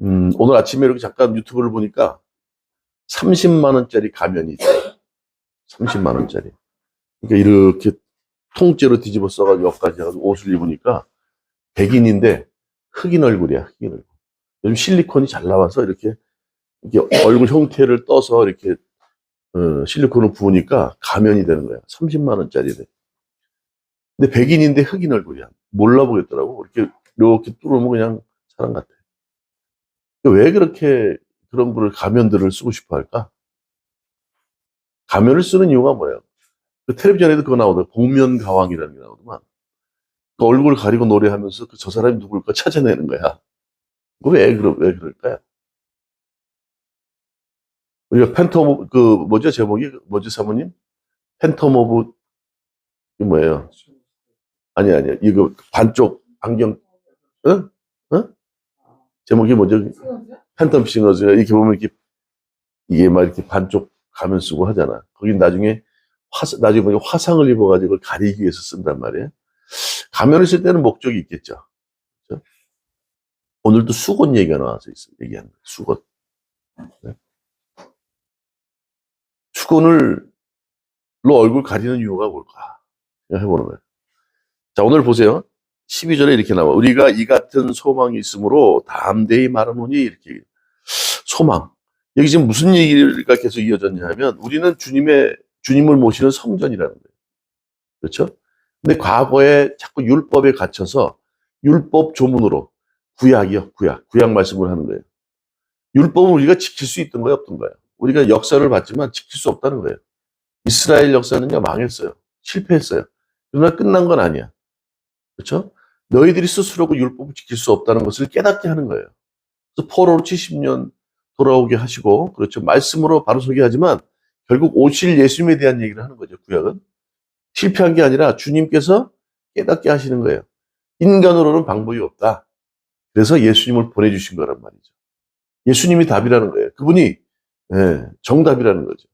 오늘 아침에 이렇게 잠깐 유튜브를 보니까 30만 원짜리 가면이 있어요. 30만 원짜리. 그러니까 이렇게 통째로 뒤집어 써가지고 여기까지 해가지고 옷을 입으니까 백인인데 흑인 얼굴이야, 흑인 얼굴. 요즘 실리콘이 잘 나와서 이렇게 얼굴 형태를 떠서 이렇게 실리콘을 부으니까 가면이 되는 거야. 30만 원짜리래. 근데 백인인데 흑인 얼굴이야. 몰라보겠더라고. 이렇게 뚫으면 그냥 사람 같아. 왜 그렇게 그런 거를 가면들을 쓰고 싶어 할까? 가면을 쓰는 이유가 뭐예요? 그 텔레비전에도 그거 나오더라고. 복면가왕이라는 게 나오더만. 그 얼굴 가리고 노래하면서 저 사람이 누굴까 찾아내는 거야. 왜 그럴까요? 우리가 팬텀 오브, 뭐죠, 제목이? 뭐죠, 사모님? 팬텀 오브, 이 뭐예요? 아니야. 이거 반쪽 안경, 응? 응? 제목이 뭐죠? 팬텀 싱어즈가 이렇게 보면 이게 막 이렇게 반쪽 가면 쓰고 하잖아. 거긴 나중에 보니까 화상을 입어가지고 가리기 위해서 쓴단 말이에요. 가면을 쓸 때는 목적이 있겠죠. 그렇죠? 오늘도 수건 얘기가 나와서 얘기하는 거예요. 수건. 네? 수건으로 얼굴 가리는 이유가 뭘까? 해보는 거예요. 자, 오늘 보세요. 12절에 이렇게 나와. 우리가 이 같은 소망이 있으므로 담대히 말하노니 이렇게. 소망. 여기 지금 무슨 얘기가 계속 이어졌냐 하면 우리는 주님을 모시는 성전이라는 거예요. 그렇죠? 근데 과거에 자꾸 율법에 갇혀서 율법 조문으로 구약 말씀을 하는 거예요. 율법은 우리가 지킬 수 있던 거예요, 없던 거예요? 우리가 역사를 봤지만 지킬 수 없다는 거예요. 이스라엘 역사는요, 망했어요. 실패했어요. 그러나 끝난 건 아니야. 그렇죠? 너희들이 스스로 그 율법을 지킬 수 없다는 것을 깨닫게 하는 거예요. 그래서 포로로 70년 돌아오게 하시고, 그렇죠. 말씀으로 바로 서게 하지만 결국 오실 예수님에 대한 얘기를 하는 거죠, 구약은. 실패한 게 아니라 주님께서 깨닫게 하시는 거예요. 인간으로는 방법이 없다. 그래서 예수님을 보내주신 거란 말이죠. 예수님이 답이라는 거예요. 그분이 정답이라는 거죠.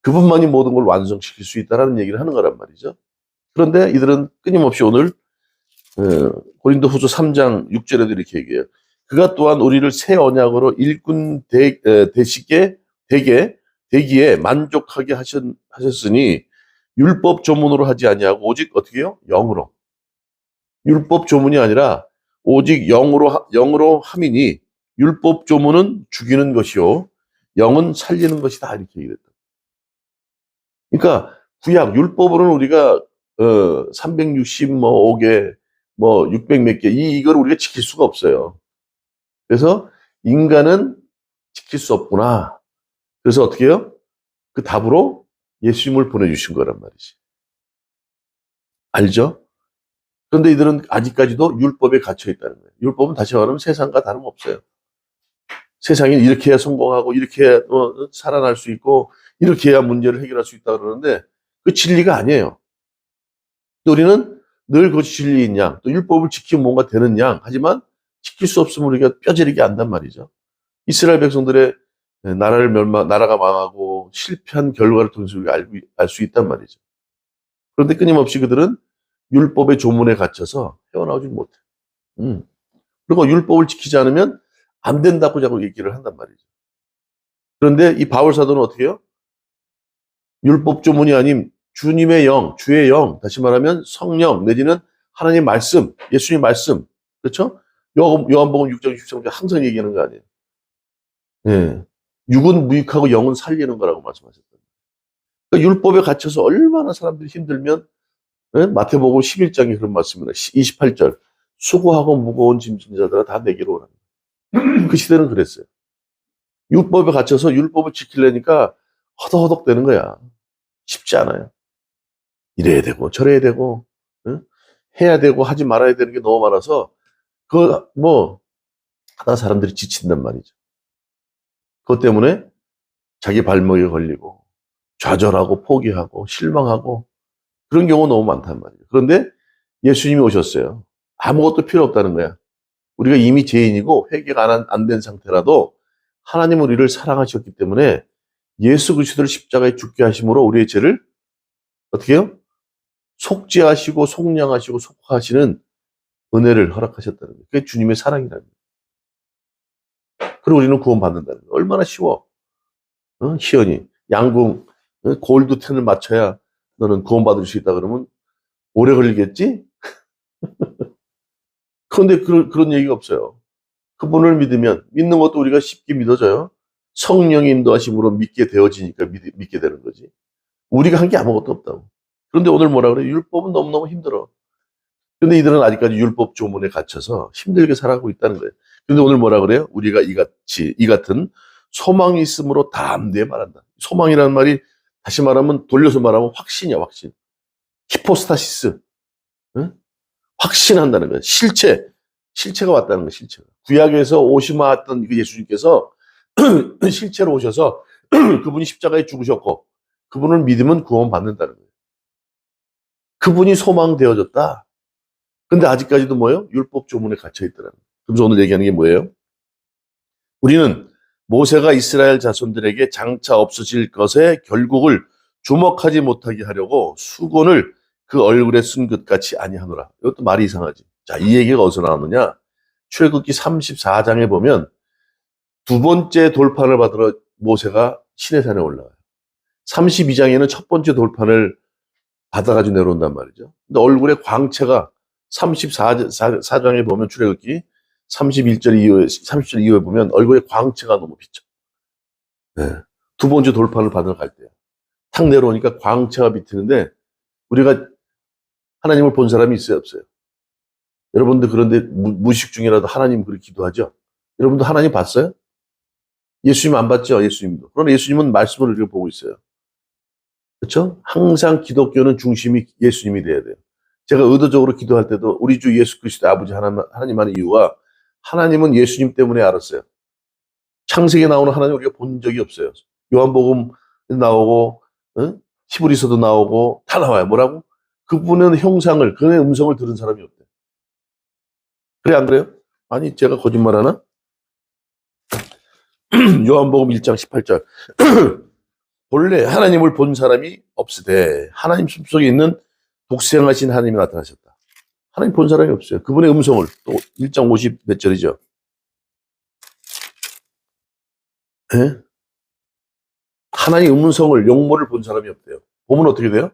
그분만이 모든 걸 완성시킬 수 있다는 얘기를 하는 거란 말이죠. 그런데 이들은 끊임없이 오늘 고린도후서 3장 6절에도 이렇게 얘기해요. 그가 또한 우리를 새 언약으로 일꾼 되기에 만족하게 하셨으니 율법 조문으로 하지 아니하고 오직 어떻게 해요? 영으로. 율법 조문이 아니라 오직 영으로 함이니 율법 조문은 죽이는 것이요 영은 살리는 것이다 이렇게 얘기했다. 그러니까 구약 율법으로는 우리가 365개 뭐 600 몇 개 이걸 우리가 지킬 수가 없어요. 그래서 인간은 지킬 수 없구나. 그래서 어떻게 해요? 그 답으로 예수님을 보내주신 거란 말이지. 알죠? 그런데 이들은 아직까지도 율법에 갇혀 있다는 거예요. 율법은 다시 말하면 세상과 다름없어요. 세상이 이렇게 해야 성공하고 이렇게 해야 살아날 수 있고 이렇게 해야 문제를 해결할 수 있다 그러는데 그 진리가 아니에요. 또 우리는 늘 그것이 진리인 양, 또 율법을 지키면 뭔가 되는 양, 하지만 지킬 수 없으면 우리가 뼈저리게 안단 말이죠. 이스라엘 백성들의 나라가 망하고 실패한 결과를 통해서 우리가 알 수 있단 말이죠. 그런데 끊임없이 그들은 율법의 조문에 갇혀서 헤어나오지 못해. 그리고 율법을 지키지 않으면 안 된다고 자꾸 얘기를 한단 말이죠. 그런데 이 바울 사도는 어떻게 해요? 율법 조문이 아닌 주님의 영, 주의 영, 다시 말하면 성령 내지는 하나님 말씀, 예수님 말씀, 그렇죠? 요한복음 6장 63절 항상 얘기하는 거 아니에요. 예. 육은 무익하고 영은 살리는 거라고 말씀하셨거든요. 그러니까 율법에 갇혀서 얼마나 사람들이 힘들면 마태복음 11장에 그런 말씀입니다. 28절 수고하고 무거운 짐진 자들아 다 내게로 오라. 그 시대는 그랬어요. 율법에 갇혀서 율법을 지키려니까 허덕허덕 되는 거야. 쉽지 않아요. 이래야 되고 저래야 되고 해야 되고 하지 말아야 되는 게 너무 많아서 하다 사람들이 지친단 말이죠. 그것 때문에 자기 발목에 걸리고 좌절하고 포기하고 실망하고 그런 경우가 너무 많단 말이에요. 그런데 예수님이 오셨어요. 아무것도 필요 없다는 거야. 우리가 이미 죄인이고 회개가 안 된 상태라도 하나님은 우리를 사랑하셨기 때문에 예수 그리스도를 십자가에 죽게 하심으로 우리의 죄를 어떻게 해요? 속죄하시고 속량하시고 속하시는 은혜를 허락하셨다는 거예요. 그게 주님의 사랑이라는 거예요. 그리고 우리는 구원받는다는 거예요. 얼마나 쉬워. 희연이. 양궁, 골드 10을 맞춰야 너는 구원받을 수 있다 그러면 오래 걸리겠지? 그런데 그런 얘기가 없어요. 그분을 믿으면, 믿는 것도 우리가 쉽게 믿어져요. 성령의 인도하심으로 믿게 되어지니까 믿게 되는 거지. 우리가 한 게 아무것도 없다고. 그런데 오늘 뭐라 그래? 율법은 너무너무 힘들어. 근데 이들은 아직까지 율법 조문에 갇혀서 힘들게 살아가고 있다는 거예요. 근데 오늘 뭐라 그래요? 우리가 이 같은 소망이 있으므로 담대히 말한다. 소망이라는 말이 다시 말하면, 돌려서 말하면 확신이야, 확신. 히포스타시스. 응? 확신한다는 거예요. 실체가 왔다는 거예요, 실체가. 구약에서 오시마했던 그 예수님께서 실체로 오셔서 그분이 십자가에 죽으셨고, 그분을 믿으면 구원받는다는 거예요. 그분이 소망되어졌다. 근데 아직까지도 뭐예요? 율법 조문에 갇혀있더라는 거예요. 그래서 오늘 얘기하는 게 뭐예요? 우리는 모세가 이스라엘 자손들에게 장차 없어질 것의 결국을 주목하지 못하게 하려고 수건을 그 얼굴에 쓴 것 같이 아니하노라. 이것도 말이 이상하지. 자, 이 얘기가 어디서 나오느냐? 출애굽기 34장에 보면 두 번째 돌판을 받으러 모세가 시내산에 올라가요. 32장에는 첫 번째 돌판을 받아가지고 내려온단 말이죠. 근데 얼굴에 광채가 34장에 보면 출애굽기 31절 이후에, 30절 이후에 보면 얼굴에 광채가 너무 비쳐. 네. 두 번째 돌판을 받으러 갈 때야. 탁 내려오니까 광채가 비치는데, 우리가 하나님을 본 사람이 있어요, 없어요? 여러분들 그런데 무의식 중이라도 하나님 그렇게 기도하죠? 여러분도 하나님 봤어요? 예수님 안 봤죠? 예수님도. 그러나 예수님은 말씀을 우리가 보고 있어요. 그렇죠? 항상 기독교는 중심이 예수님이 돼야 돼요. 제가 의도적으로 기도할 때도 우리 주 예수 그리스도 아버지 하나님 하는 이유가, 하나님은 예수님 때문에 알았어요. 창세기에 나오는 하나님 우리가 본 적이 없어요. 요한복음 나오고, 히브리서도 나오고 다 나와요. 뭐라고? 그분은 형상을, 그의 음성을 들은 사람이 없대. 그래, 안 그래요? 아니, 제가 거짓말하나? 요한복음 1장 18절. 본래 하나님을 본 사람이 없으되 하나님 숨속에 있는 독생하신 하나님이 나타나셨다. 하나님 본 사람이 없어요. 그분의 음성을, 또 1장 50 몇 절이죠. 예? 하나님 음성을, 용모를 본 사람이 없대요. 보면 어떻게 돼요?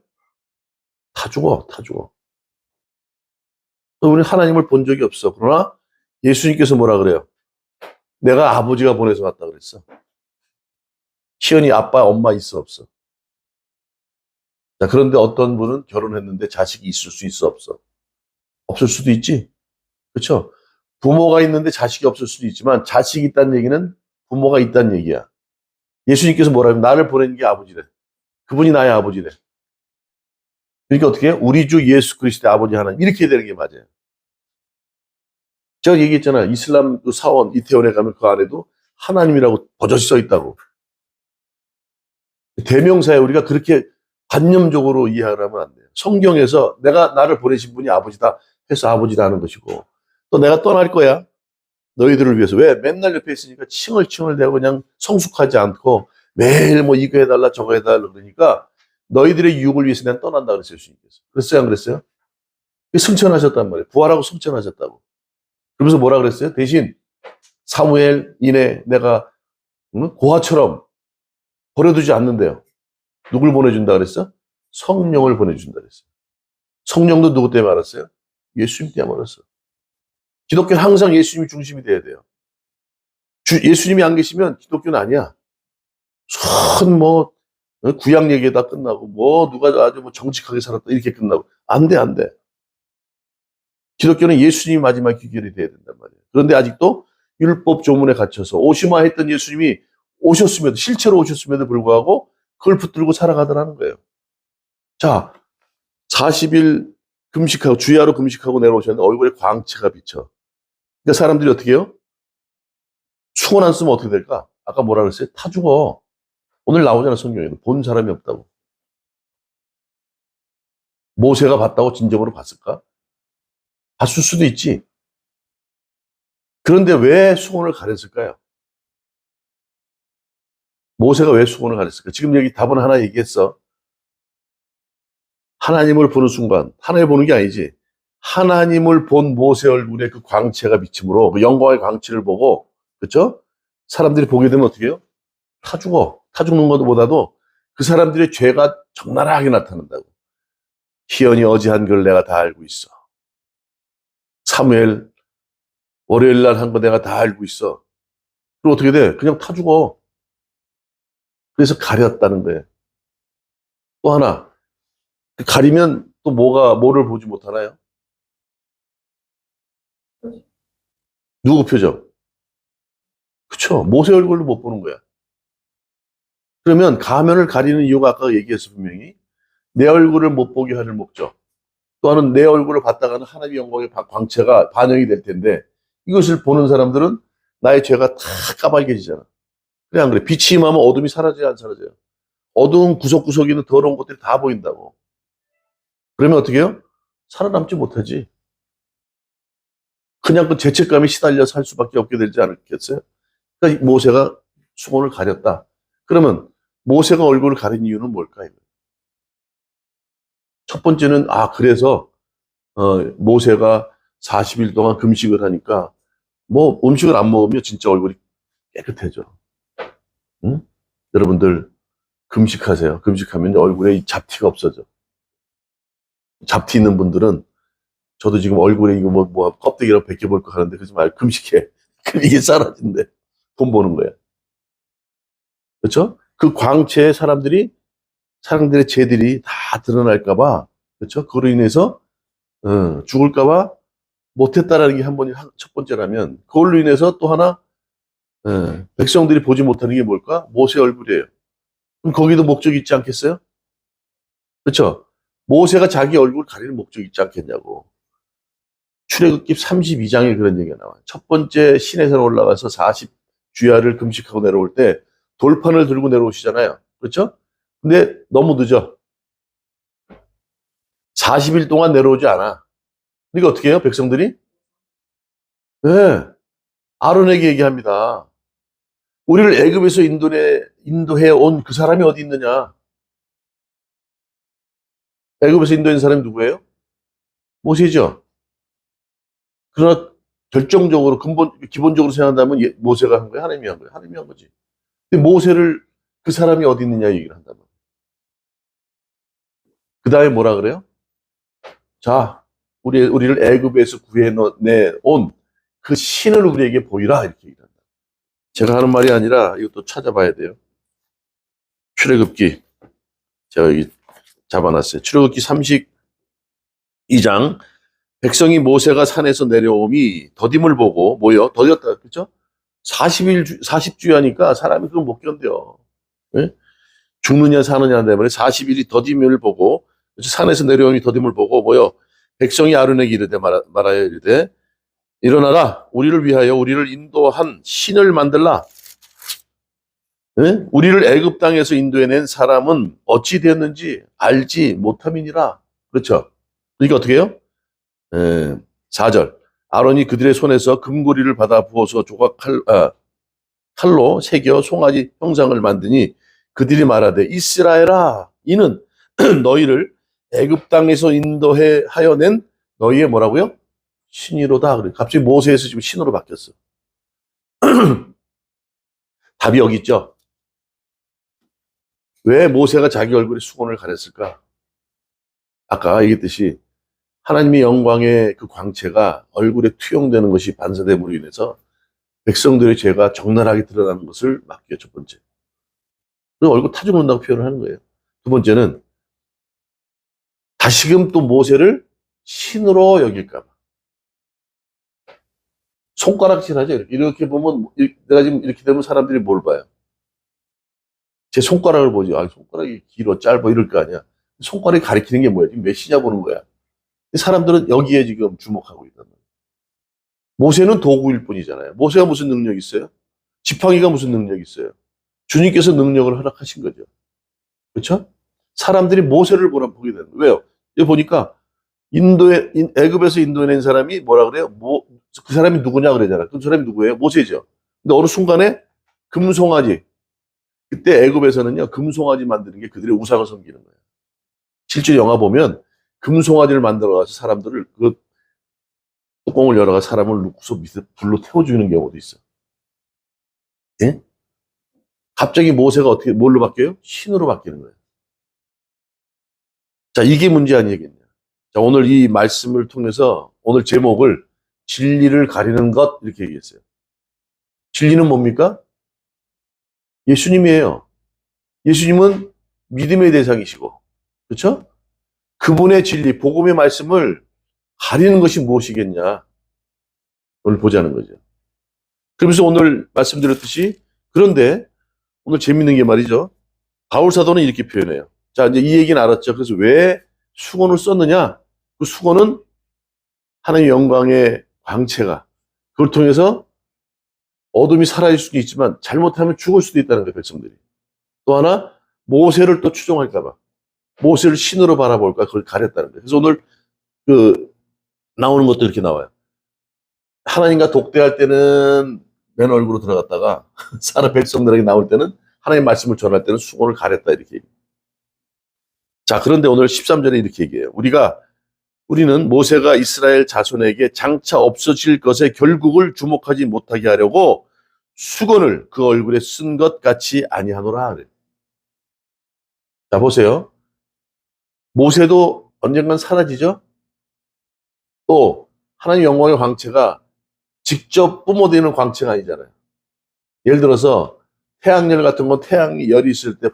다 죽어, 다 죽어. 우리는 하나님을 본 적이 없어. 그러나 예수님께서 뭐라 그래요? 내가 아버지가 보내서 왔다 그랬어. 시연이 아빠, 엄마 있어, 없어? 자, 그런데 어떤 분은 결혼했는데 자식이 있을 수 있어, 없어? 없을 수도 있지. 그렇죠? 부모가 있는데 자식이 없을 수도 있지만, 자식이 있다는 얘기는 부모가 있다는 얘기야. 예수님께서 뭐라 하면 나를 보낸 게 아버지래. 그분이 나의 아버지래. 그러니까 어떻게 해요? 우리 주 예수 그리스도의 아버지 하나님, 이렇게 되는 게 맞아요. 제가 얘기했잖아요. 이슬람 그 사원 이태원에 가면 그 안에도 하나님이라고 버젓이 써 있다고. 대명사에 우리가 그렇게 관념적으로 이해를 하면 안 돼요. 성경에서 내가 나를 보내신 분이 아버지다 해서 아버지라는 것이고, 또 내가 떠날 거야. 너희들을 위해서. 왜? 맨날 옆에 있으니까 칭얼칭얼 대고 그냥 성숙하지 않고 매일 뭐 이거 해달라 저거 해달라 그러니까 너희들의 유익을 위해서 난 떠난다 그랬어요. 예수님께서. 그랬어요? 안 그랬어요? 승천하셨단 말이에요. 부활하고 승천하셨다고. 그러면서 뭐라 그랬어요? 대신 사무엘 이내 내가 고아처럼 버려두지 않는데요. 누굴 보내준다 그랬어? 성령을 보내준다 그랬어요. 성령도 누구 때문에 알았어요? 예수님 때문에 알았어. 기독교는 항상 예수님이 중심이 돼야 돼요. 예수님이 안 계시면 기독교는 아니야. 구약 얘기에다 끝나고, 누가 아주 정직하게 살았다, 이렇게 끝나고. 안 돼, 안 돼. 기독교는 예수님이 마지막 귀결이 돼야 된단 말이에요. 그런데 아직도 율법 조문에 갇혀서 오시마 했던 예수님이 오셨음에도, 실체로 오셨음에도 불구하고 그걸 붙들고 살아가더라는 거예요. 자, 40일 금식하고, 주야로 금식하고 내려오셨는데 얼굴에 광채가 비쳐. 그러니까 사람들이 어떻게 해요? 수건 안 쓰면 어떻게 될까? 아까 뭐라 그랬어요? 타 죽어. 오늘 나오잖아, 성경에. 본 사람이 없다고. 모세가 봤다고 진정으로 봤을까? 봤을 수도 있지. 그런데 왜 수건을 가렸을까요? 모세가 왜 수건을 가렸을까? 지금 여기 답은 하나 얘기했어. 하나님을 보는 순간, 하나님을 보는 게 아니지. 하나님을 본 모세 얼굴에 그 광채가 비침으로, 그 영광의 광채를 보고, 그렇죠? 사람들이 보게 되면 어떻게 해요? 타 죽어. 타 죽는 것보다도 그 사람들의 죄가 적나라하게 나타난다고. 희연이 어지한 걸 내가 다 알고 있어. 사무엘 월요일 날 한 거 내가 다 알고 있어. 그럼 어떻게 돼? 그냥 타 죽어. 그래서 가렸다는 거예요. 또 하나, 가리면 또 뭐를 보지 못하나요? 누구 표정? 그쵸? 모세 얼굴도 못 보는 거야. 그러면 가면을 가리는 이유가 아까 얘기했어, 분명히. 내 얼굴을 못 보게 하는 목적. 또 하나는 내 얼굴을 봤다가는 하나님의 영광의 광채가 반영이 될 텐데, 이것을 보는 사람들은 나의 죄가 다 까발겨지잖아. 그래, 안 그래? 빛이 임하면 어둠이 사라져요, 안 사라져요? 어두운 구석구석에 있는 더러운 것들이 다 보인다고. 그러면 어떻게 해요? 살아남지 못하지. 그냥 그 죄책감에 시달려 살 수밖에 없게 되지 않겠어요? 그러니까 모세가 수건을 가렸다. 그러면 모세가 얼굴을 가린 이유는 뭘까요? 첫 번째는 그래서 모세가 40일 동안 금식을 하니까 뭐 음식을 안 먹으면 진짜 얼굴이 깨끗해져. 응? 여러분들 금식하세요. 금식하면 얼굴에 이 잡티가 없어져. 잡티 있는 분들은 저도 지금 얼굴에 이거 뭐 껍데기라고 벗겨볼까 하는데 그러지 말고 금식해. 그럼 이게 사라진대. 돈 버는 거야. 그렇죠? 그 광채에 사람들의 죄들이 다 드러날까봐, 그렇죠? 그로 인해서 죽을까봐 못했다라는 게 첫 번째라면, 그걸로 인해서 또 하나 백성들이 보지 못하는 게 뭘까? 모세 얼굴이에요. 그럼 거기도 목적이 있지 않겠어요? 그렇죠? 모세가 자기 얼굴 가리는 목적이 있지 않겠냐고. 출애굽기 32장에 그런 얘기가 나와요. 첫 번째 시내산에 올라가서 40주야를 금식하고 내려올 때 돌판을 들고 내려오시잖아요. 그렇죠? 근데 너무 늦어. 40일 동안 내려오지 않아. 그러니까 어떻게 해요? 백성들이? 네. 아론에게 얘기합니다. 우리를 애굽에서 인도해 온 그 사람이 어디 있느냐? 애굽에서 인도한 사람이 누구예요? 모세죠. 그러나 결정적으로 기본적으로 생각한다면 모세가 한 거예요? 하나님이 한 거예요? 하나님이 한 거지. 근데 모세를 그 사람이 어디 있느냐 얘기를 한다면. 그 다음에 뭐라 그래요? 자, 우리를 애굽에서 구해내온 그 신을 우리에게 보이라 이렇게 얘기한다. 제가 하는 말이 아니라 이것도 찾아봐야 돼요. 출애굽기 제가 여기 잡아놨어요. 출애굽기 32장 백성이 모세가 산에서 내려오미 더딤을 보고 뭐요? 더뎠다 그렇죠? 40주야니까 사람이 그걸 못 견뎌. 네? 죽느냐 사느냐 때문에 40일이 더딤을 보고 산에서 내려오니 더딤을 보고 뭐요? 백성이 아론에게 이르되 말하여 이르되 일어나라 우리를 위하여 우리를 인도한 신을 만들라. 네? 우리를 애굽 땅에서 인도해낸 사람은 어찌 되었는지 알지 못함이니라. 그렇죠? 그러니까 어떻게 해요? 4절 아론이 그들의 손에서 금고리를 받아 부어서 조각 칼로 새겨 송아지 형상을 만드니 그들이 말하되 이스라엘아 이는 너희를 애굽 땅에서 인도해 하여 낸 너희의 뭐라고요? 신이로다. 그래. 갑자기 모세에서 지금 신으로 바뀌었어. 답이 여기 있죠. 왜 모세가 자기 얼굴에 수건을 가렸을까? 아까 얘기했듯이 하나님의 영광의 그 광채가 얼굴에 투영되는 것이 반사됨으로 인해서 백성들의 죄가 적나라하게 드러나는 것을 막기가 첫 번째. 그리고 얼굴 타 죽는다고 표현을 하는 거예요. 두 번째는 다시금 또 모세를 신으로 여길까 봐. 손가락질하죠. 이렇게 보면 내가 지금 이렇게 되면 사람들이 뭘 봐요? 제 손가락을 보지. 손가락이 길어 짧아 이럴 거 아니야. 손가락이 가리키는 게 뭐야? 지금 몇 시냐 보는 거야. 사람들은 여기에 지금 주목하고 있단 말이에요. 모세는 도구일 뿐이잖아요. 모세가 무슨 능력이 있어요? 지팡이가 무슨 능력이 있어요? 주님께서 능력을 허락하신 거죠. 그렇죠? 사람들이 모세를 보게 되는 거예요. 왜요? 여기 보니까 애굽에서 인도해낸 사람이 뭐라 그래요? 그 사람이 누구냐 그러잖아. 그 사람이 누구예요? 모세죠. 근데 어느 순간에 금송아지. 그때 애굽에서는요 금송아지 만드는 게 그들의 우상을 섬기는 거예요. 실제 영화 보면 금송아지를 만들어가서 사람들을 그 뚜껑을 열어가 사람을 놓고서 밑에 불로 태워주는 경우도 있어. 예? 갑자기 모세가 어떻게, 뭘로 바뀌어요? 신으로 바뀌는 거예요. 자, 이게 문제 아니겠냐. 자, 오늘 이 말씀을 통해서 오늘 제목을 진리를 가리는 것, 이렇게 얘기했어요. 진리는 뭡니까? 예수님이에요. 예수님은 믿음의 대상이시고, 그렇죠? 그분의 진리, 복음의 말씀을 가리는 것이 무엇이겠냐. 오늘 보자는 거죠. 그러면서 오늘 말씀드렸듯이, 그런데 오늘 재밌는 게 말이죠. 바울 사도는 이렇게 표현해요. 자, 이제 이 얘기는 알았죠. 그래서 왜 수건을 썼느냐? 그 수건은 하나님의 영광의 광채가, 그걸 통해서 어둠이 사라질 수도 있지만 잘못하면 죽을 수도 있다는 거예요, 백성들이. 또 하나, 모세를 또 추종할까봐. 모세를 신으로 바라볼까, 그걸 가렸다는 거예요. 그래서 오늘 나오는 것도 이렇게 나와요. 하나님과 독대할 때는 맨 얼굴로 들어갔다가 사람 백성들에게 나올 때는 하나님 말씀을 전할 때는 수건을 가렸다, 이렇게 얘기해요. 자, 그런데 오늘 13절에 이렇게 얘기해요. 우리는 모세가 이스라엘 자손에게 장차 없어질 것의 결국을 주목하지 못하게 하려고 수건을 그 얼굴에 쓴 것 같이 아니하노라. 자, 보세요. 모세도 언젠간 사라지죠? 또 하나님 영광의 광채가 직접 뿜어대는 광채가 아니잖아요. 예를 들어서 태양열 같은 건 태양이 열이 있을 때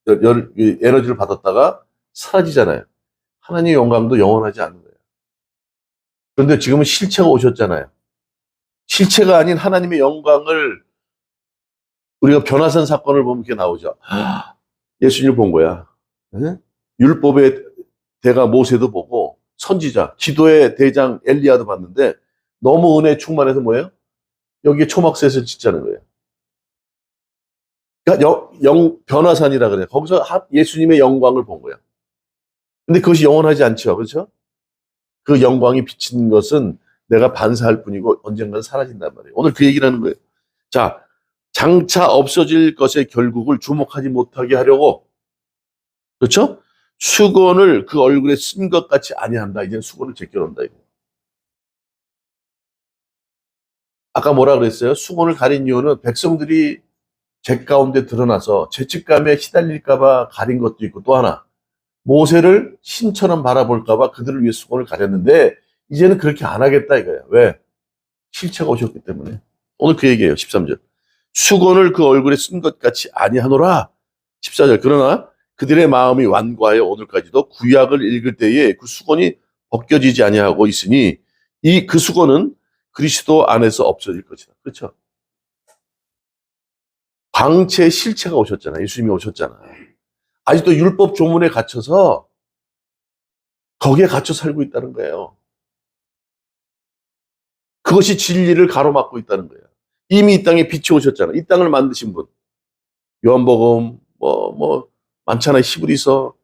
에너지를 받았다가 사라지잖아요. 하나님의 영광도 영원하지 않는 거예요. 그런데 지금은 실체가 오셨잖아요. 실체가 아닌 하나님의 영광을, 우리가 변화산 사건을 보면 그게 나오죠. 예수님을 본 거야. 네? 율법의 대가 모세도 보고 선지자, 기도의 대장 엘리야도 봤는데 너무 은혜 충만해서 뭐예요? 여기에 초막셋을 짓자는 거예요. 그러니까 변화산이라 그래요. 거기서 예수님의 영광을 본 거예요. 근데 그것이 영원하지 않죠. 그렇죠? 그 영광이 비친 것은 내가 반사할 뿐이고 언젠가는 사라진단 말이에요. 오늘 그 얘기를 하는 거예요. 자, 장차 없어질 것의 결국을 주목하지 못하게 하려고, 그렇죠? 수건을 그 얼굴에 쓴 것 같이 아니한다. 이제는 수건을 제껴놓는다. 이거. 아까 뭐라 그랬어요? 수건을 가린 이유는 백성들이 죄 가운데 드러나서 죄책감에 시달릴까봐 가린 것도 있고, 또 하나, 모세를 신처럼 바라볼까봐 그들을 위해 수건을 가렸는데 이제는 그렇게 안 하겠다 이거예요. 왜? 실체가 오셨기 때문에. 오늘 그 얘기예요. 13절. 수건을 그 얼굴에 쓴 것 같이 아니하노라. 14절. 그러나 그들의 마음이 완고하여 오늘까지도 구약을 읽을 때에 그 수건이 벗겨지지 아니하고 있으니 그 수건은 그리스도 안에서 없어질 것이다. 그렇죠? 광채의 실체가 오셨잖아요. 예수님이 오셨잖아요. 아직도 율법 조문에 갇혀서 거기에 갇혀 살고 있다는 거예요. 그것이 진리를 가로막고 있다는 거예요. 이미 이 땅에 빛이 오셨잖아요. 이 땅을 만드신 분. 요한복음, 많잖아요. 히브리서.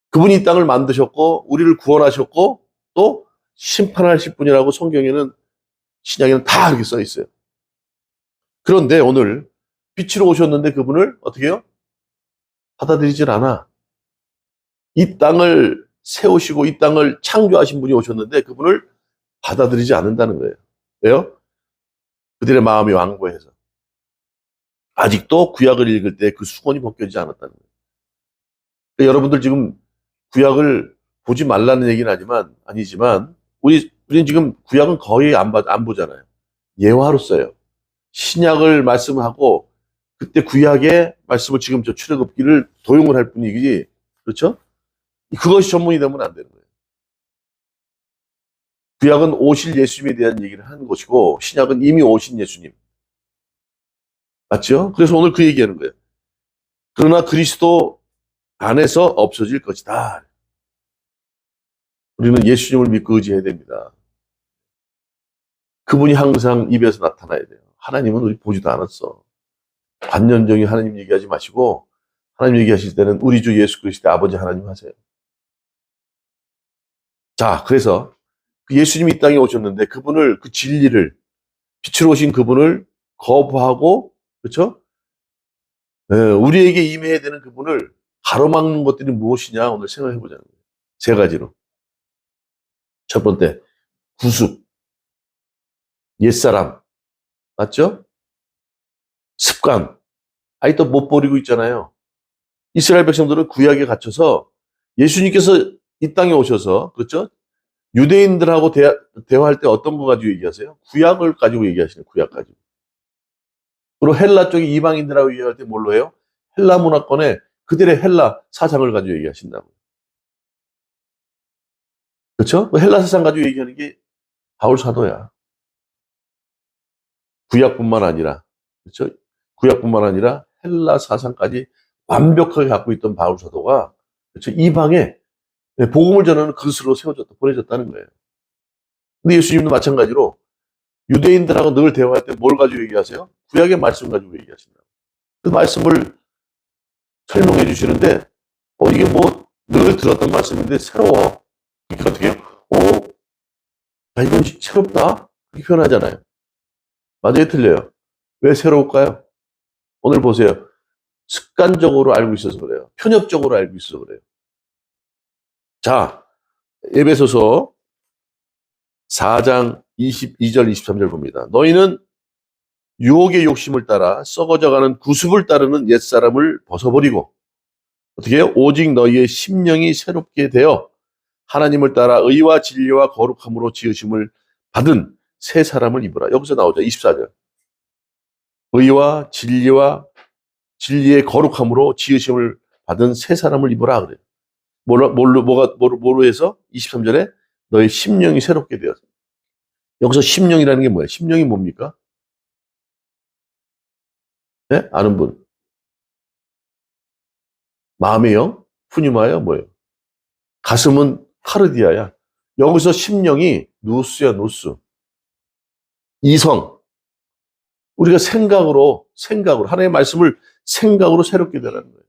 그분이 이 땅을 만드셨고, 우리를 구원하셨고, 또 심판하실 분이라고 성경에는, 신약에는 다 이렇게 써 있어요. 그런데 오늘 빛으로 오셨는데 그분을 어떻게 해요? 받아들이질 않아. 이 땅을 세우시고 이 땅을 창조하신 분이 오셨는데 그분을 받아들이지 않는다는 거예요. 왜요? 그들의 마음이 완고해서. 아직도 구약을 읽을 때 그 수건이 벗겨지지 않았다는 거예요. 그러니까 여러분들 지금 구약을 보지 말라는 얘기는 아니지만 우리는 지금 구약은 거의 안 보잖아요. 예화로 써요. 신약을 말씀하고 그때 구약의 말씀을 지금 저 출애굽기를 도용을 할 뿐이지, 그렇죠? 그것이 전문이 되면 안 되는 거예요. 구약은 오실 예수님에 대한 얘기를 하는 것이고 신약은 이미 오신 예수님. 맞죠? 그래서 오늘 그 얘기하는 거예요. 그러나 그리스도 안에서 없어질 것이다. 우리는 예수님을 믿고 의지해야 됩니다. 그분이 항상 입에서 나타나야 돼요. 하나님은 우리 보지도 않았어. 관념적인 하나님 얘기하지 마시고 하나님 얘기하실 때는 우리 주 예수 그리스도의 아버지 하나님 하세요. 자, 그래서 그 예수님이 이 땅에 오셨는데 그분을, 그 진리를, 빛으로 오신 그분을 거부하고, 그렇죠? 우리에게 임해야 되는 그분을 가로막는 것들이 무엇이냐 오늘 생각해 보자는 거예요. 세 가지로. 첫 번째, 구습, 옛사람, 맞죠? 습관, 아직도 못 버리고 있잖아요. 이스라엘 백성들은 구약에 갇혀서 예수님께서 이 땅에 오셔서, 그렇죠? 유대인들하고 대화할 때 어떤 거 가지고 얘기하세요? 구약을 가지고 얘기하시는 구약 가지고. 그리고 헬라 쪽에 이방인들하고 얘기할 때 뭘로 해요? 헬라 문화권에 그들의 헬라 사상을 가지고 얘기하신다고. 그렇죠? 헬라 사상 가지고 얘기하는 게 바울 사도야. 구약뿐만 아니라, 그렇죠? 구약뿐만 아니라 헬라 사상까지 완벽하게 갖고 있던 바울 사도가, 그렇죠? 이방에 복음을 전하는 그릇으로 세워졌다, 보내졌다는 거예요. 근데 예수님도 마찬가지로 유대인들하고 늘 대화할 때 뭘 가지고 얘기하세요? 구약의 말씀 가지고 얘기하신다. 그 말씀을 설명해 주시는데, 이게 뭐 늘 들었던 말씀인데 새로워. 그러니까 어떻게 해요? 이건 새롭다? 그렇게 표현하잖아요. 맞아요, 틀려요? 왜 새로울까요? 오늘 보세요. 습관적으로 알고 있어서 그래요. 편협적으로 알고 있어서 그래요. 자, 에베소서 4장 22절, 23절 봅니다. 너희는 유혹의 욕심을 따라 썩어져가는 구습을 따르는 옛사람을 벗어버리고, 어떻게 해요? 오직 너희의 심령이 새롭게 되어 하나님을 따라 의와 진리와 거룩함으로 지으심을 받은 새 사람을 입으라. 여기서 나오죠. 24절. 의와 진리의 거룩함으로 지으심을 받은 새 사람을 입으라 그래요. 뭐로 해서? 23절에 너의 심령이 새롭게 되어서. 여기서 심령이라는 게 뭐예요? 심령이 뭡니까? 네? 아는 분. 마음의 영? 푸니마야? 뭐예요? 가슴은 카르디아야. 여기서 심령이 누스야, 누스. 이성. 우리가 생각으로, 하나님의 말씀을 생각으로 새롭게 되라는 거예요.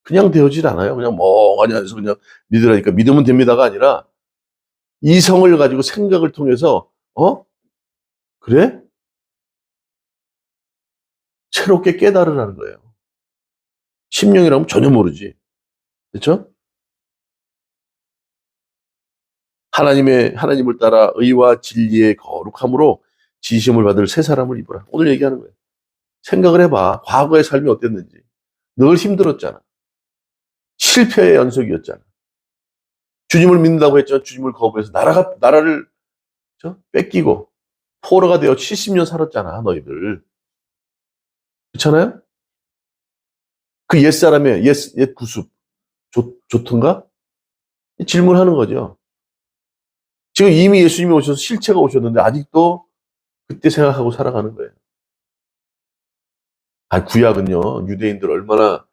그냥 되어질 않아요. 그냥 멍하니 해서 그냥 믿으라니까 믿으면 됩니다가 아니라 이성을 가지고 생각을 통해서, 그래? 새롭게 깨달으라는 거예요. 심령이라면 전혀 모르지. 그렇죠? 하나님을 따라 의와 진리의 거룩함으로 지심을 받을 새 사람을 입으라. 오늘 얘기하는 거예요. 생각을 해봐. 과거의 삶이 어땠는지. 늘 힘들었잖아. 실패의 연속이었잖아. 주님을 믿는다고 했지만 주님을 거부해서 나라를 뺏기고 포로가 되어 70년 살았잖아, 너희들. 그렇잖아요? 그 옛사람의 옛 구습 좋던가? 질문하는 거죠. 지금 이미 예수님이 오셔서 실체가 오셨는데 아직도 그때 생각하고 살아가는 거예요. 구약은요, 유대인들 얼마나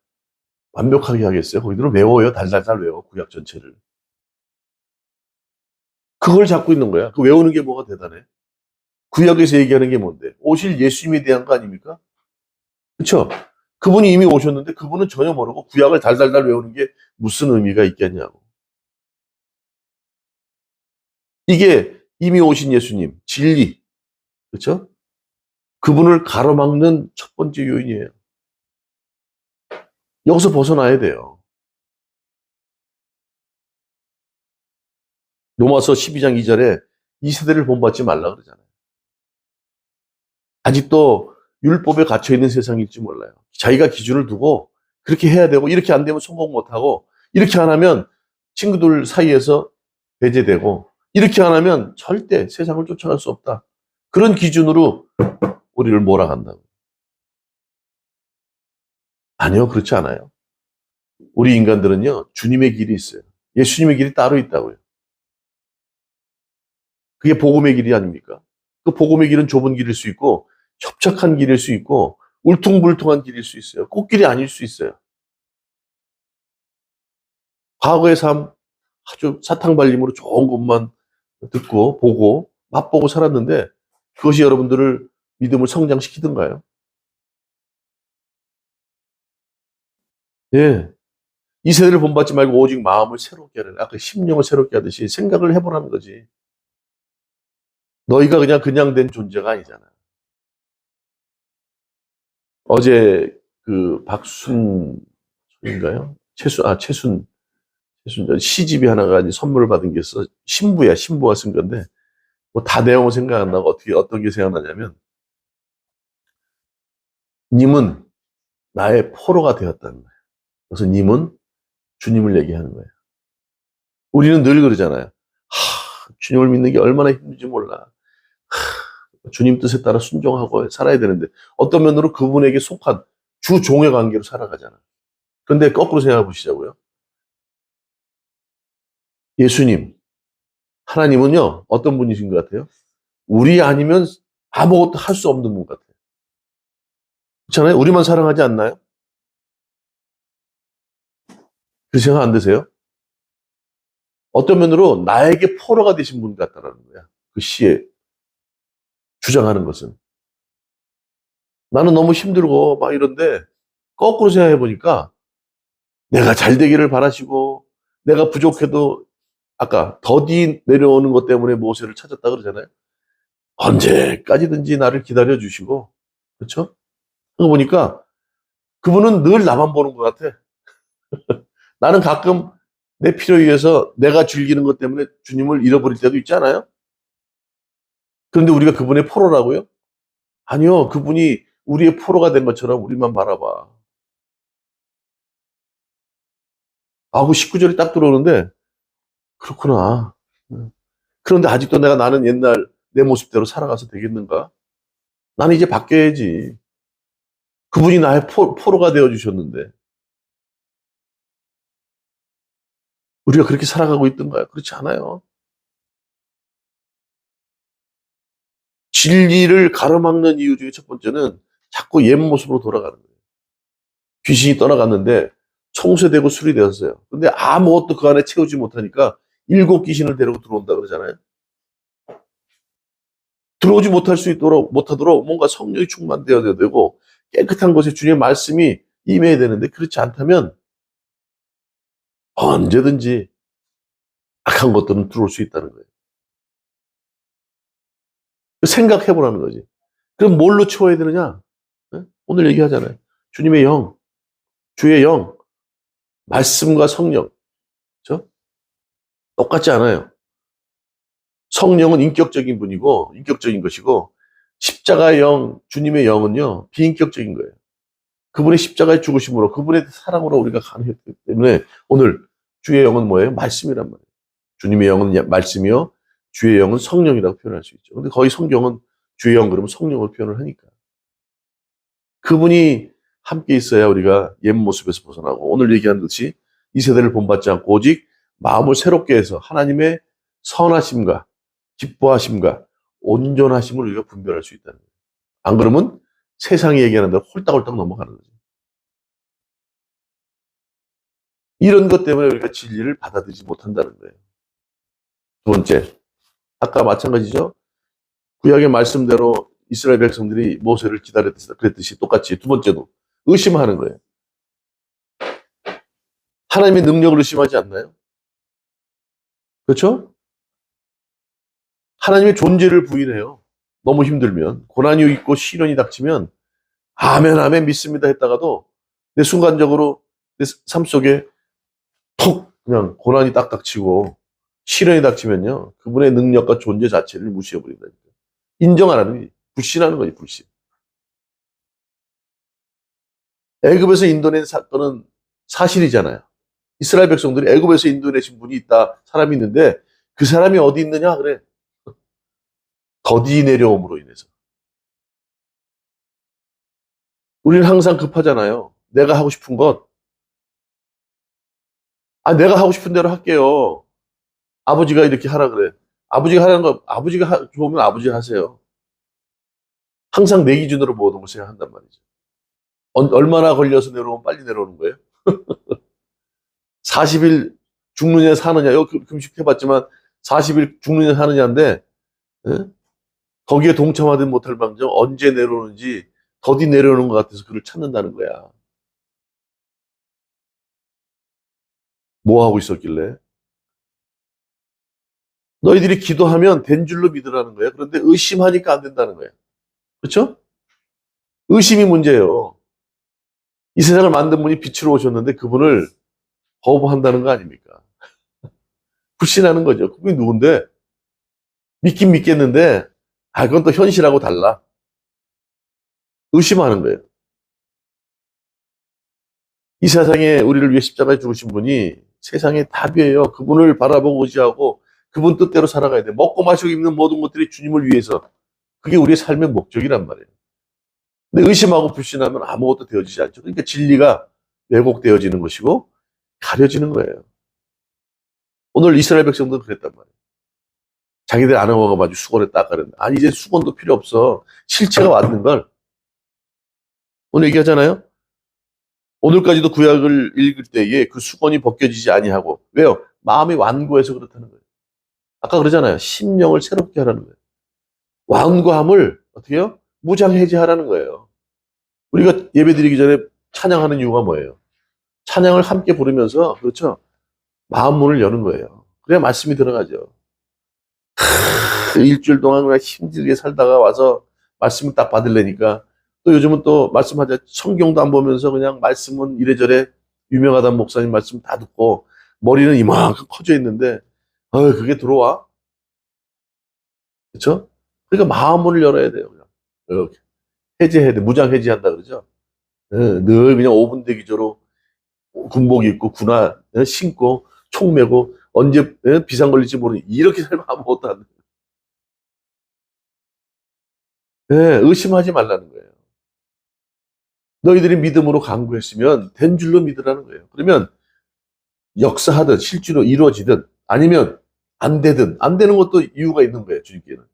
완벽하게 하겠어요? 거기들은 외워요. 달달달 외워, 구약 전체를. 그걸 잡고 있는 거야. 그 외우는 게 뭐가 대단해? 구약에서 얘기하는 게 뭔데? 오실 예수님에 대한 거 아닙니까? 그렇죠? 그분이 이미 오셨는데 그분은 전혀 모르고 구약을 달달달 외우는 게 무슨 의미가 있겠냐고. 이게 이미 오신 예수님, 진리, 그렇죠? 그분을 가로막는 첫 번째 요인이에요. 여기서 벗어나야 돼요. 로마서 12장 2절에 이 세대를 본받지 말라 그러잖아요. 아직도 율법에 갇혀있는 세상일지 몰라요. 자기가 기준을 두고 그렇게 해야 되고 이렇게 안 되면 성공 못하고 이렇게 안 하면 친구들 사이에서 배제되고 이렇게 안 하면 절대 세상을 쫓아갈 수 없다. 그런 기준으로 우리를 몰아간다고. 아니요, 그렇지 않아요. 우리 인간들은요, 주님의 길이 있어요. 예수님의 길이 따로 있다고요. 그게 복음의 길이 아닙니까? 그 복음의 길은 좁은 길일 수 있고 협착한 길일 수 있고 울퉁불퉁한 길일 수 있어요. 꽃길이 아닐 수 있어요. 과거의 삶 아주 사탕발림으로 좋은 것만 듣고 보고 맛보고 살았는데 그것이 여러분들을 믿음을 성장시키던가요? 예. 이 세대를 본받지 말고 오직 마음을 새롭게 하라. 아까 심령을 새롭게 하듯이 생각을 해보라는 거지. 너희가 그냥 된 존재가 아니잖아. 어제 그 박순인가요? 최순 시집이 하나가 이제 선물을 받은 게 있어. 신부가 쓴 건데 뭐 다 내용을 생각 안 나고 어떤 게 생각나냐면 님은 나의 포로가 되었다는 거예요. 그래서 님은 주님을 얘기하는 거예요. 우리는 늘 그러잖아요. 주님을 믿는 게 얼마나 힘든지 몰라. 주님 뜻에 따라 순종하고 살아야 되는데 어떤 면으로 그분에게 속한 주 종의 관계로 살아가잖아. 그런데 거꾸로 생각해 보시자고요. 예수님, 하나님은요, 어떤 분이신 것 같아요? 우리 아니면 아무것도 할 수 없는 분 같아요. 그렇잖아요? 우리만 사랑하지 않나요? 그 생각 안 드세요? 어떤 면으로 나에게 포로가 되신 분 같다라는 거야. 그 시에 주장하는 것은. 나는 너무 힘들고 막 이런데 거꾸로 생각해 보니까 내가 잘 되기를 바라시고 내가 부족해도 아까 더디 내려오는 것 때문에 모세를 찾았다 그러잖아요. 언제까지든지 나를 기다려 주시고 그렇죠? 그거 보니까 그분은 늘 나만 보는 것 같아. 나는 가끔 내 필요에 의해서 내가 즐기는 것 때문에 주님을 잃어버릴 때도 있잖아요. 그런데 우리가 그분의 포로라고요? 아니요. 그분이 우리의 포로가 된 것처럼 우리만 바라봐. 하고 19절이 딱 들어오는데 그렇구나. 그런데 아직도 나는 옛날 내 모습대로 살아가서 되겠는가? 나는 이제 바뀌어야지. 그분이 나의 포로가 되어 주셨는데 우리가 그렇게 살아가고 있던가요? 그렇지 않아요. 진리를 가로막는 이유 중에 첫 번째는 자꾸 옛 모습으로 돌아가는 거예요. 귀신이 떠나갔는데 청소되고 술이 되었어요. 근데 아무것도 그 안에 채우지 못하니까 일곱 귀신을 데리고 들어온다 그러잖아요. 들어오지 못하도록 뭔가 성령이 충만되어야 되고 깨끗한 곳에 주님의 말씀이 임해야 되는데 그렇지 않다면 언제든지 악한 것들은 들어올 수 있다는 거예요. 생각해 보라는 거지. 그럼 뭘로 채워야 되느냐? 네? 오늘 얘기하잖아요. 주님의 영, 주의 영, 말씀과 성령. 그렇죠? 똑같지 않아요. 성령은 인격적인 분이고 인격적인 것이고 십자가의 영, 주님의 영은요 비인격적인 거예요. 그분의 십자가의 죽으심으로 그분의 사랑으로 우리가 가능했기 때문에 오늘 주의 영은 뭐예요? 말씀이란 말이에요. 주님의 영은 말씀이요, 주의 영은 성령이라고 표현할 수 있죠. 근데 거의 성경은 주의 영 그러면 성령을 표현을 하니까 그분이 함께 있어야 우리가 옛 모습에서 벗어나고 오늘 얘기한 듯이 이 세대를 본받지 않고 오직 마음을 새롭게 해서 하나님의 선하심과 기뻐하심과 온전하심을 우리가 분별할 수 있다는 거예요. 안 그러면 세상이 얘기하는 대로 홀딱홀딱 넘어가는 거죠. 이런 것 때문에 우리가 진리를 받아들이지 못한다는 거예요. 두 번째, 아까 마찬가지죠. 구약의 말씀대로 이스라엘 백성들이 모세를 그랬듯이 똑같이 두 번째도 의심하는 거예요. 하나님의 능력을 의심하지 않나요? 그렇죠? 하나님의 존재를 부인해요. 너무 힘들면 고난이 있고 시련이 닥치면 아멘 아멘 믿습니다 했다가도 내 순간적으로 내 삶 속에 톡 그냥 고난이 딱 닥치고 시련이 닥치면요 그분의 능력과 존재 자체를 무시해버린다니까. 인정 안 하는 거지. 불신하는 거지 불신. 애굽에서 인도낸 사건은 사실이잖아요. 이스라엘 백성들이 애굽에서 인도내신 분이 있다 사람이 있는데 그 사람이 어디 있느냐 그래. 더디 내려옴으로 인해서. 우리는 항상 급하잖아요. 내가 하고 싶은 것. 내가 하고 싶은 대로 할게요. 아버지가 이렇게 하라 그래. 아버지가 하라는 거, 좋으면 아버지가 하세요. 항상 내 기준으로 모든 걸 생각한단 말이죠. 얼마나 걸려서 내려오면 빨리 내려오는 거예요? 40일 죽느냐 사느냐, 여기 금식해봤지만 40일 죽느냐 사느냐인데, 예? 거기에 동참하든 못할 망정 언제 내려오는지 더디 내려오는 것 같아서 그를 찾는다는 거야. 뭐 하고 있었길래? 너희들이 기도하면 된 줄로 믿으라는 거예요. 그런데 의심하니까 안 된다는 거예요. 그렇죠? 의심이 문제예요. 이 세상을 만든 분이 빛으로 오셨는데 그분을 거부한다는 거 아닙니까? 불신하는 거죠. 그분이 누군데? 믿긴 믿겠는데, 그건 또 현실하고 달라. 의심하는 거예요. 이 세상에 우리를 위해 십자가에 죽으신 분이 세상의 답이에요. 그분을 바라보고 의지하고 그분 뜻대로 살아가야 돼. 먹고 마시고 입는 모든 것들이 주님을 위해서. 그게 우리의 삶의 목적이란 말이에요. 근데 의심하고 불신하면 아무것도 되어지지 않죠. 그러니까 진리가 왜곡되어지는 것이고 가려지는 거예요. 오늘 이스라엘 백성들은 그랬단 말이에요. 자기들 안 먹어가지고 수건에 닦아냈는데 아니 이제 수건도 필요 없어. 실체가 왔는 걸 오늘 얘기하잖아요. 오늘까지도 구약을 읽을 때에 그 수건이 벗겨지지 아니하고 왜요? 마음이 완고해서 그렇다는 거예요. 아까 그러잖아요. 심령을 새롭게 하라는 거예요. 완고함을 어떻게 해요? 무장해제하라는 거예요. 우리가 예배드리기 전에 찬양하는 이유가 뭐예요? 찬양을 함께 부르면서 그렇죠? 마음 문을 여는 거예요. 그래야 말씀이 들어가죠. 일주일 동안 그냥 힘들게 살다가 와서 말씀을 딱 받으려니까 또 요즘은 또 말씀하자 성경도 안 보면서 그냥 말씀은 이래저래 유명하다는 목사님 말씀 다 듣고 머리는 이만큼 커져 있는데 그게 들어와? 그렇죠? 그러니까 마음을 열어야 돼요. 그냥. 이렇게 해제해야 돼. 무장 해제한다 그러죠. 늘 그냥 5분 대기조로 군복 입고 군화 신고 총 메고 언제 비상 걸릴지 모르니 이렇게 살면 아무것도 안 돼. 의심하지 말라는 거예요. 너희들이 믿음으로 간구했으면 된 줄로 믿으라는 거예요. 그러면 역사하든 실제로 이루어지든 아니면 안 되든 안 되는 것도 이유가 있는 거예요. 주님께는.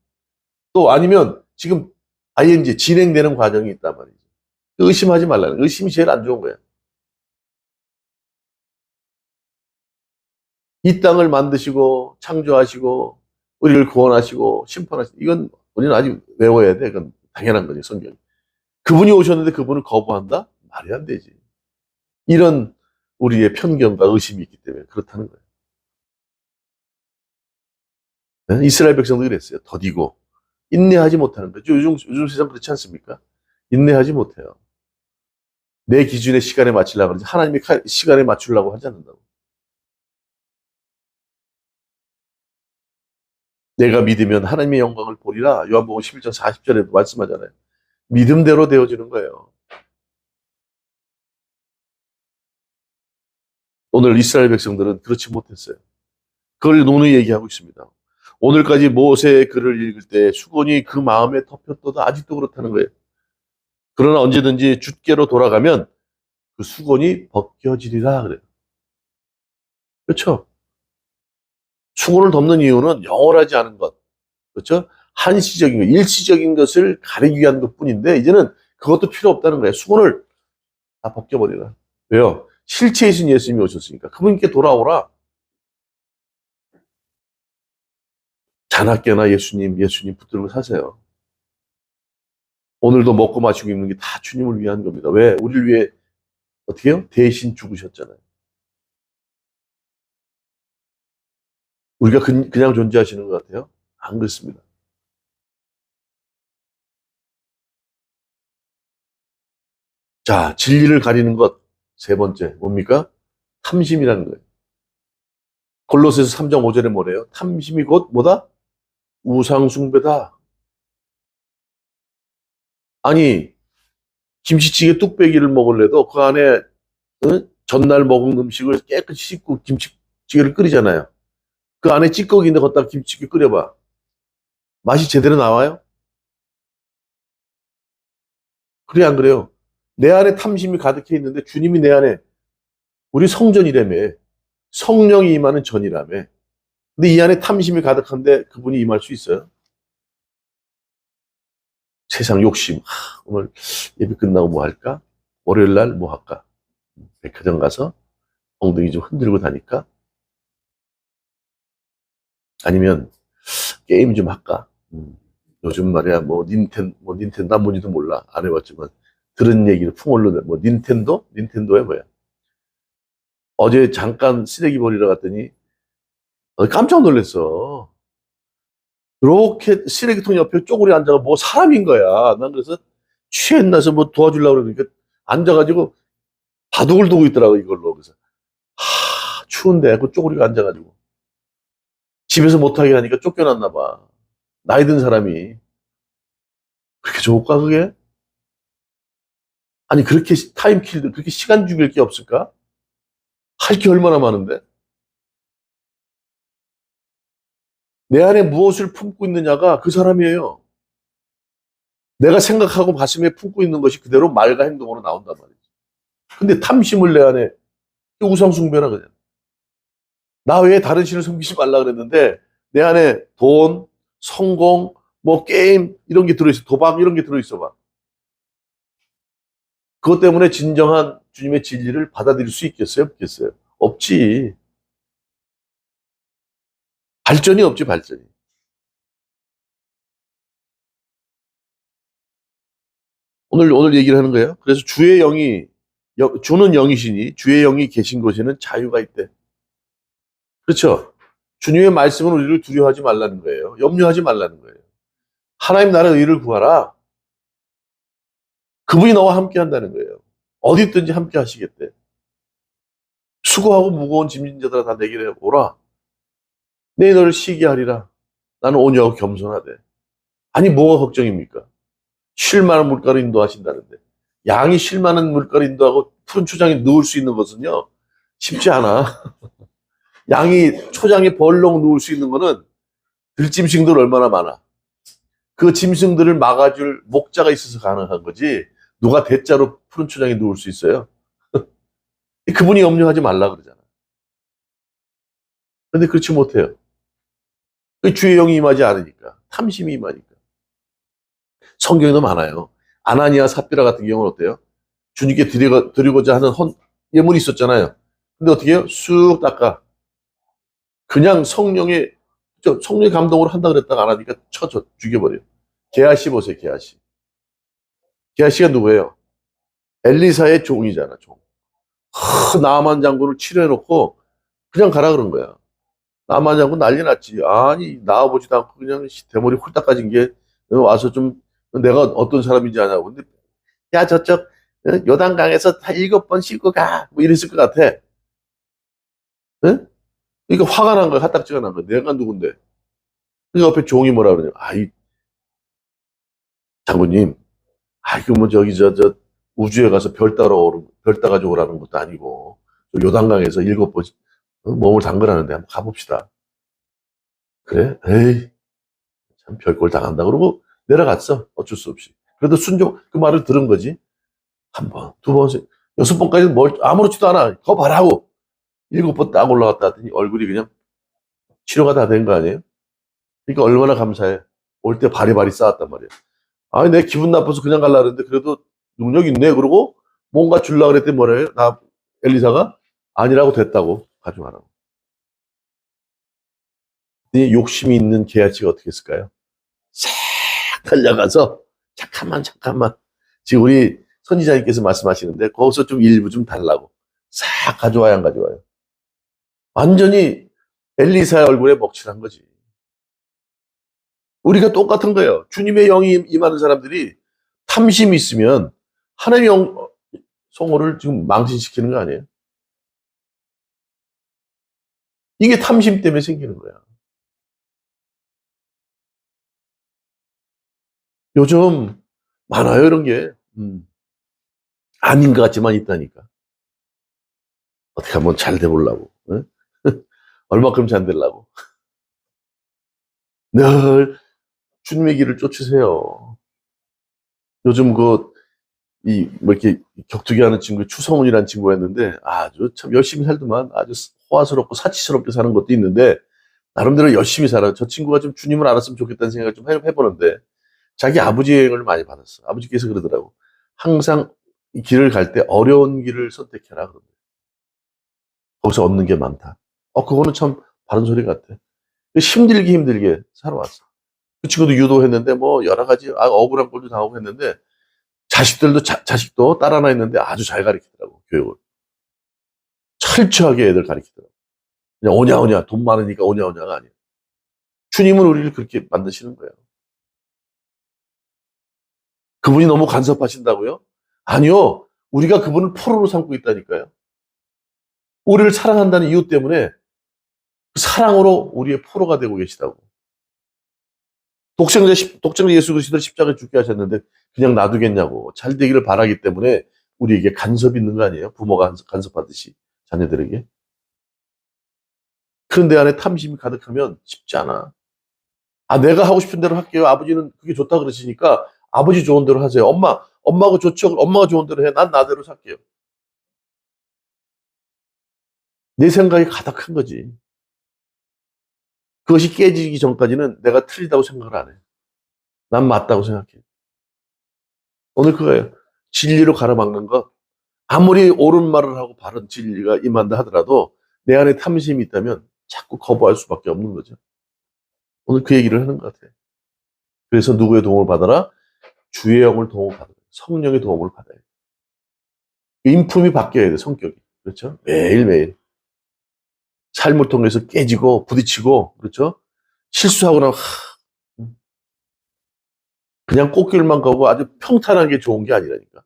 또 아니면 지금 ING 진행되는 과정이 있단 말이죠. 의심하지 말라는 거예요. 의심이 제일 안 좋은 거예요. 이 땅을 만드시고 창조하시고 우리를 구원하시고 심판하시고 이건 우리는 아직 외워야 돼. 그건 당연한 거죠. 성경. 그분이 오셨는데 그분을 거부한다? 말이 안 되지. 이런 우리의 편견과 의심이 있기 때문에 그렇다는 거예요. 네? 이스라엘 백성도 그랬어요. 더디고 인내하지 못하는 거죠. 요즘 세상 그렇지 않습니까? 인내하지 못해요. 내 기준의 시간에 맞추려고 그러지 하나님의 시간에 맞추려고 하지 않는다고. 내가 믿으면 하나님의 영광을 보리라. 요한복음 11장 40절에도 말씀하잖아요. 믿음대로 되어지는 거예요. 오늘 이스라엘 백성들은 그렇지 못했어요. 그걸 논의 얘기하고 있습니다. 오늘까지 모세의 글을 읽을 때 수건이 그 마음에 덮였도다 아직도 그렇다는 거예요. 그러나 언제든지 주께로 돌아가면 그 수건이 벗겨지리라 그래요. 그렇죠? 수건을 덮는 이유는 영원하지 않은 것, 그렇죠? 한시적인 것, 일시적인 것을 가리기 위한 것뿐인데 이제는 그것도 필요 없다는 거예요. 수건을 다 벗겨버리라. 왜요? 실체이신 예수님이 오셨으니까 그분께 돌아오라. 자나깨나 예수님 붙들고 사세요. 오늘도 먹고 마시고 입는 게 다 주님을 위한 겁니다. 왜? 우리를 위해 어떻게 해요? 대신 죽으셨잖아요. 우리가 그냥 존재하시는 것 같아요? 안 그렇습니다. 자, 진리를 가리는 것. 세 번째, 뭡니까? 탐심이라는 거예요. 골로새서 3장 5절에 뭐래요? 탐심이 곧 뭐다? 우상숭배다. 아니, 김치찌개 뚝배기를 먹을래도 그 안에 전날 먹은 음식을 깨끗이 씻고 김치찌개를 끓이잖아요. 그 안에 찌꺼기인데 걷다 김치찌개 끓여봐. 맛이 제대로 나와요? 그래, 안 그래요? 내 안에 탐심이 가득해 있는데 주님이 내 안에 우리 성전이라며 성령이 임하는 전이라며 근데 이 안에 탐심이 가득한데 그분이 임할 수 있어요? 세상 욕심. 오늘 예배 끝나고 뭐 할까? 월요일 날 뭐 할까? 백화점 가서 엉덩이 좀 흔들고 다닐까? 아니면 게임 좀 할까? 요즘 말이야 뭐 닌텐도 안 뭔지도 몰라 안 해봤지만 들은 얘기를 풍월로 뭐 닌텐도야 뭐야? 어제 잠깐 쓰레기 버리러 갔더니 깜짝 놀랐어. 이렇게 쓰레기통 옆에 쪼그려 앉아가 뭐 사람인 거야. 난 그래서 취했나서 뭐 도와주려고 그러니까 앉아가지고 바둑을 두고 있더라고 이걸로. 그래서 추운데 그 쪼그리고 앉아가지고 집에서 못하게 하니까 쫓겨났나 봐. 나이 든 사람이 그렇게 좋을까 그게? 아니, 그렇게 타임킬드, 그렇게 시간 죽일 게 없을까? 할 게 얼마나 많은데? 내 안에 무엇을 품고 있느냐가 그 사람이에요. 내가 생각하고 가슴에 품고 있는 것이 그대로 말과 행동으로 나온단 말이지. 근데 탐심을 내 안에, 우상숭배나 그냥. 나 외에 다른 신을 섬기지 말라 그랬는데, 내 안에 돈, 성공, 뭐 게임, 이런 게 들어있어. 도박, 이런 게 들어있어 봐. 그것 때문에 진정한 주님의 진리를 받아들일 수 있겠어요? 없겠어요? 없지. 발전이 없지, 발전이. 오늘 얘기를 하는 거예요. 그래서 주의 영이, 주는 영이시니 주의 영이 계신 곳에는 자유가 있대. 그렇죠? 주님의 말씀은 우리를 두려워하지 말라는 거예요. 염려하지 말라는 거예요. 하나님 나라의 의를 구하라. 그분이 너와 함께 한다는 거예요. 어디 있든지 함께 하시겠대. 수고하고 무거운 짐진 자들아 다 내게 오라. 내 너를 쉬게 하리라. 나는 온유하고 겸손하대. 아니 뭐가 걱정입니까? 쉴 만한 물가로 인도하신다는데. 양이 쉴 만한 물가로 인도하고 푸른 초장에 누울 수 있는 것은요. 쉽지 않아. 양이 초장에 벌렁 누울 수 있는 거는 들짐승들 얼마나 많아. 그 짐승들을 막아줄 목자가 있어서 가능한 거지. 누가 대자로 푸른 초장에 누울 수 있어요? 그분이 염려하지 말라 그러잖아. 근데 그렇지 못해요. 주의 영이 임하지 않으니까. 탐심이 임하니까. 성경에도 많아요. 아나니아 삽비라 같은 경우는 어때요? 주님께 드리고자 하는 예물이 있었잖아요. 근데 어떻게 해요? 쑥 닦아. 그냥 성령의 감동으로 한다 그랬다가 안 하니까 죽여버려요. 게하시 보세요, 게하시. 게하시가 누구예요? 엘리사의 종이잖아, 종. 나만 장군을 치료해놓고 그냥 가라 그런 거야. 나만 장군 난리 났지. 아니, 나와보지도 않고 그냥 대머리 홀딱 가진 게 와서 좀 내가 어떤 사람인지 아냐고. 근데 야, 저쪽 요단강에서 다 7번 씻고 가. 뭐 이랬을 것 같아. 응? 그러니까 화가 난 거야. 화딱지가 난 거야. 내가 누군데. 그 옆에 종이 뭐라 그러냐. 아이, 장군님. 아이, 그 뭐 저기 우주에 가서 별 따가지고 오라는 것도 아니고 요단강에서 7번 몸을 담그라는데 한번 가봅시다. 그래? 에이, 참 별꼴 당한다. 그러고 내려갔어. 어쩔 수 없이. 그래도 그 말을 들은 거지. 한 번, 두 번, 6번까지는 아무렇지도 않아. 더 바라고. 7번 딱 올라갔다 하더니 얼굴이 그냥 치료가 다 된 거 아니에요? 그러니까 얼마나 감사해. 올 때 바리바리 쌓았단 말이야. 아니, 내 기분 나빠서 그냥 갈라 그랬는데 그래도 능력 있네. 그러고 뭔가 줄라 그랬더니 뭐래요? 엘리사가 아니라고 됐다고. 가져가라고. 욕심이 있는 게하시가 어떻게 했을까요? 싹 달려가서 잠깐만. 지금 우리 선지자님께서 말씀하시는데 거기서 좀 일부 좀 달라고. 싹 가져와야 안 가져와요. 완전히 엘리사의 얼굴에 먹칠한 거지. 우리가 똑같은 거예요. 주님의 영이 임하는 사람들이 탐심이 있으면 하나님의 성호를 지금 망신시키는 거 아니에요? 이게 탐심 때문에 생기는 거야. 요즘 많아요, 이런 게. 아닌 것 같지만 있다니까. 어떻게 한번 잘 돼보려고. 응? 얼마큼 잘 되려고. 늘 주님의 길을 쫓으세요. 요즘 뭐 이렇게 격투기 하는 친구, 추성훈이라는 친구가 있는데 아주 참 열심히 살더만 아주 호화스럽고 사치스럽게 사는 것도 있는데 나름대로 열심히 살아요. 저 친구가 좀 주님을 알았으면 좋겠다는 생각을 좀 해보는데 자기 아버지의 영향을 많이 받았어. 아버지께서 그러더라고. 항상 이 길을 갈 때 어려운 길을 선택해라. 그런데 거기서 얻는 게 많다. 그거는 참 바른 소리 같아. 힘들게 살아왔어. 그 친구도 유도했는데 뭐 여러 가지 억울한 꼴도 당하고 했는데 자식도 딸 하나 있는데 아주 잘 가르치더라고, 교육을. 철저하게 애들 가르치더라고. 그냥 오냐, 돈 많으니까 오냐가 아니야. 주님은 우리를 그렇게 만드시는 거예요. 그분이 너무 간섭하신다고요? 아니요. 우리가 그분을 포로로 삼고 있다니까요. 우리를 사랑한다는 이유 때문에 그 사랑으로 우리의 포로가 되고 계시다고. 독생자 예수 그리스도를 십자가에 죽게 하셨는데 그냥 놔두겠냐고. 잘 되기를 바라기 때문에 우리에게 간섭이 있는 거 아니에요? 부모가 간섭하듯이 자녀들에게. 그런 내 안에 탐심이 가득하면 쉽지 않아. 아, 내가 하고 싶은 대로 할게요. 아버지는 그게 좋다 그러시니까 아버지 좋은 대로 하세요. 엄마가 좋죠. 엄마가 좋은 대로 해. 난 나대로 살게요. 내 생각이 가득한 거지. 그것이 깨지기 전까지는 내가 틀리다고 생각을 안 해. 난 맞다고 생각해. 오늘 그거예요. 진리로 가로막는 것. 아무리 옳은 말을 하고 바른 진리가 임한다 하더라도 내 안에 탐심이 있다면 자꾸 거부할 수밖에 없는 거죠. 오늘 그 얘기를 하는 것 같아요. 그래서 누구의 도움을 받아라? 주의 영을 도움을 받아라. 성령의 도움을 받아야 돼. 인품이 바뀌어야 돼, 성격이. 그렇죠? 매일매일. 삶을 통해서 깨지고 부딪히고, 그렇죠? 실수하고 나면, 그냥 꽃길만 가고 아주 평탄한 게 좋은 게 아니라니까.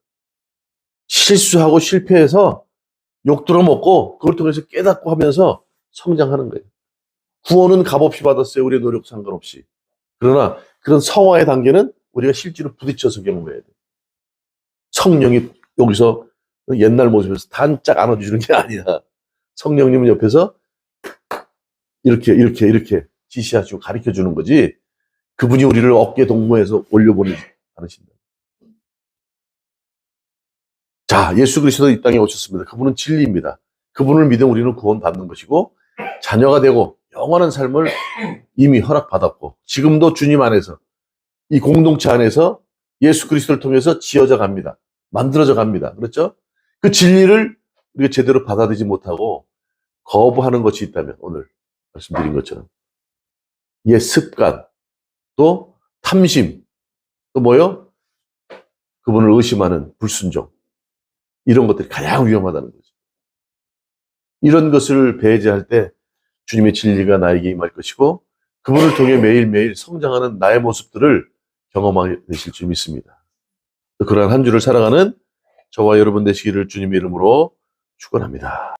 실수하고 실패해서 욕 들어먹고, 그걸 통해서 깨닫고 하면서 성장하는 거예요. 구원은 값없이 받았어요. 우리의 노력 상관없이. 그러나 그런 성화의 단계는 우리가 실제로 부딪혀서 경험해야 돼. 성령이 여기서 옛날 모습에서 단짝 안아주는 게 아니라 성령님은 옆에서 이렇게 지시하시고 가르쳐 주는 거지. 그분이 우리를 어깨 동무해서 올려보내지 않으신다. 자, 예수 그리스도 이 땅에 오셨습니다. 그분은 진리입니다. 그분을 믿으면 우리는 구원받는 것이고 자녀가 되고 영원한 삶을 이미 허락받았고 지금도 주님 안에서 이 공동체 안에서 예수 그리스도를 통해서 지어져 갑니다. 만들어져 갑니다. 그렇죠? 그 진리를 우리가 제대로 받아들이지 못하고 거부하는 것이 있다면 오늘 말씀드린 것처럼 옛 습관, 또 탐심, 또 뭐요? 그분을 의심하는 불순종, 이런 것들이 가장 위험하다는 거죠. 이런 것을 배제할 때 주님의 진리가 나에게 임할 것이고 그분을 통해 매일매일 성장하는 나의 모습들을 경험하게 되실 줄 믿습니다. 그러한 한 주를 살아가는 저와 여러분 되시기를 주님의 이름으로 축원합니다.